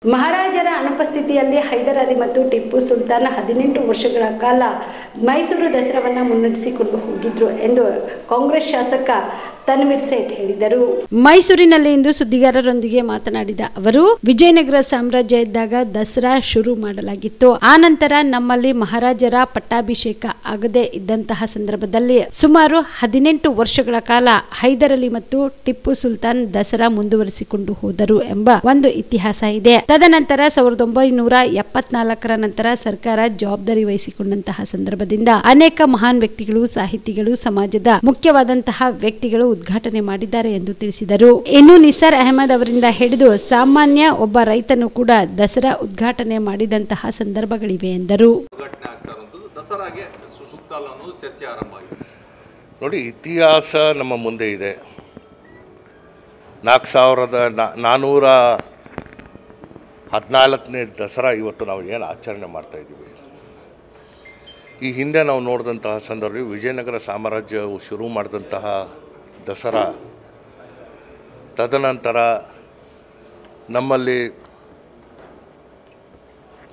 ಮಹಾರಾಜರ ಅನುಪಸ್ಥಿತಿಯಲ್ಲಿ ಹೈದರ್ ಅಲಿ ಮತ್ತು ಟಿಪ್ಪು ಸುಲ್ತಾನ್ 18 ವರ್ಷಗಳ ಕಾಲ ಮೈಸೂರು ದಸರಾವನ್ನು ಮುನ್ನಡೆಸಿಕೊಂಡು ಹೋಗಿದ್ರು ಎಂದು ಕಾಂಗ್ರೆಸ್ ಶಾಸಕ ತನ್ವೀರ್ ಸೇಠ್ ಹೇಳಿದರು. ಮೈಸೂರಿನಲ್ಲಿ ಇಂದು ಸುದ್ದಿಗಾರರೊಂದಿಗೆ ಮಾತನಾಡಿದ ಅವರು, ವಿಜಯನಗರ ಸಾಮ್ರಾಜ್ಯ ಇದ್ದಾಗ ದಸರಾ ಶುರು ಮಾಡಲಾಗಿತ್ತು. ಆ ನಂತರ ನಮ್ಮಲ್ಲಿ ಮಹಾರಾಜರ ಪಟ್ಟಾಭಿಷೇಕ ಆಗದೆ ಇದ್ದಂತಹ ಸಂದರ್ಭದಲ್ಲಿ ಸುಮಾರು 18 ವರ್ಷಗಳ ಕಾಲ ಹೈದರ್ ಅಲಿ ಮತ್ತು ಟಿಪ್ಪು ಸುಲ್ತಾನ್ ದಸರಾ ಮುಂದುವರಿಸಿಕೊಂಡು ಹೋದರು ಎಂಬ ಒಂದು ಇತಿಹಾಸ ಇದೆ. ತದನಂತರ 1974ರ ನಂತರ ಸರ್ಕಾರ ಜವಾಬ್ದಾರಿ ವಹಿಸಿಕೊಂಡಂತಹ ಸಂದರ್ಭದಿಂದ ಅನೇಕ ಮಹಾನ್ ವ್ಯಕ್ತಿಗಳು, ಸಾಹಿತಿಗಳು, ಸಮಾಜದ ಮುಖ್ಯವಾದಂತಹ ವ್ಯಕ್ತಿಗಳು ಉದ್ಘಾಟನೆ ಮಾಡಿದ್ದಾರೆ ಎಂದು ತಿಳಿಸಿದರು. ಇನ್ನು ನಿಸಾರ್ ಅಹಮದ್ ಅವರಿಂದ ಹಿಡಿದು ಸಾಮಾನ್ಯ ಒಬ್ಬ ರೈತನು ಕೂಡ ದಸರಾ ಉದ್ಘಾಟನೆ ಮಾಡಿದಂತಹ ಸಂದರ್ಭಗಳಿವೆ ಎಂದರು. ನೋಡಿ, ಇತಿಹಾಸ ನಮ್ಮ ಮುಂದೆ ಇದೆ. 4414ನೇ ದಸರಾ ಇವತ್ತು ನಾವು ಏನು ಆಚರಣೆ ಮಾಡ್ತಾ ಇದ್ದೀವಿ. ಈ ಹಿಂದೆ ನಾವು ನೋಡಿದಂತಹ ಸಂದರ್ಭದಲ್ಲಿ ವಿಜಯನಗರ ಸಾಮ್ರಾಜ್ಯವು ಶುರು ಮಾಡಿದಂತಹ ದಸರಾ, ತದನಂತರ ನಮ್ಮಲ್ಲಿ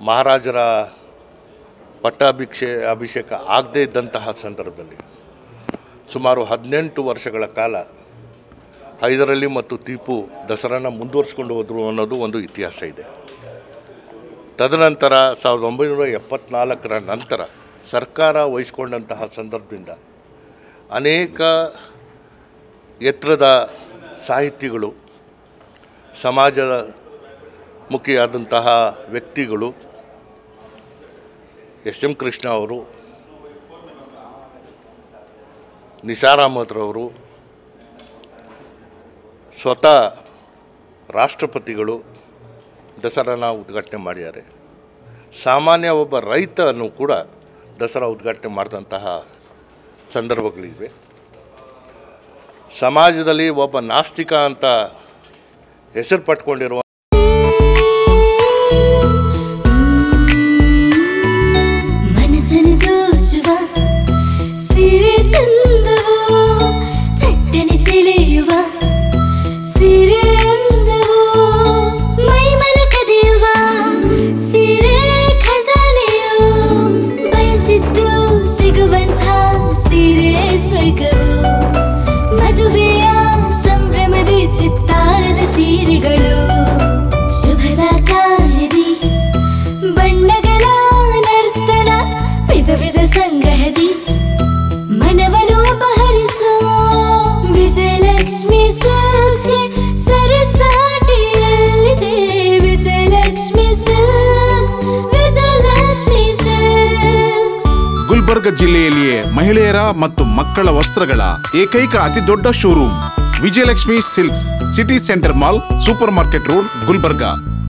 ಮಹಾರಾಜರ ಅಭಿಷೇಕ ಆಗದೇ ಇದ್ದಂತಹ ಸಂದರ್ಭದಲ್ಲಿ ಸುಮಾರು 18 ವರ್ಷಗಳ ಕಾಲ ಹೈದರ್ ಅಲಿ ಮತ್ತು ಟಿಪ್ಪು ದಸರಾನ ಮುಂದುವರಿಸ್ಕೊಂಡು ಹೋದರು ಅನ್ನೋದು ಒಂದು ಇತಿಹಾಸ ಇದೆ. ತದನಂತರ 1974ರ ನಂತರ ಸರ್ಕಾರ ವಹಿಸ್ಕೊಂಡಂತಹ ಸಂದರ್ಭದಿಂದ ಅನೇಕ ಎತ್ತರದ ಸಾಹಿತಿಗಳು, ಸಮಾಜದ ಮುಖಿಯಾದಂತಹ ವ್ಯಕ್ತಿಗಳು, ಎಸ್ ಎಂ ಕೃಷ್ಣ ಅವರು, ನಿಸಾರ್ ಅಹಮದ್ರವರು, ಸ್ವತಃ ರಾಷ್ಟ್ರಪತಿಗಳು ದಸರಾನ ಉದ್ಘಾಟನೆ ಮಾಡಿದ್ದಾರೆ. ಸಾಮಾನ್ಯ ಒಬ್ಬ ರೈತನು ಕೂಡ ದಸರಾ ಉದ್ಘಾಟನೆ ಮಾಡಿದಂತಹ ಸಂದರ್ಭಗಳಿವೆ. ಸಮಾಜದಲ್ಲಿ ಒಬ್ಬ ನಾಸ್ತಿಕ ಅಂತ ಹೆಸರು ಪಟ್ಕೊಂಡಿರುವ ಗುಲ್ಬರ್ಗ ಜಿಲ್ಲೆಯಲ್ಲಿಯೇ ಮಹಿಳೆಯರ ಮತ್ತು ಮಕ್ಕಳ ವಸ್ತ್ರಗಳ ಏಕೈಕ ಅತಿ ದೊಡ್ಡ showroom Vijayalakshmi silks, city centre mall, super market road, Gulbarga.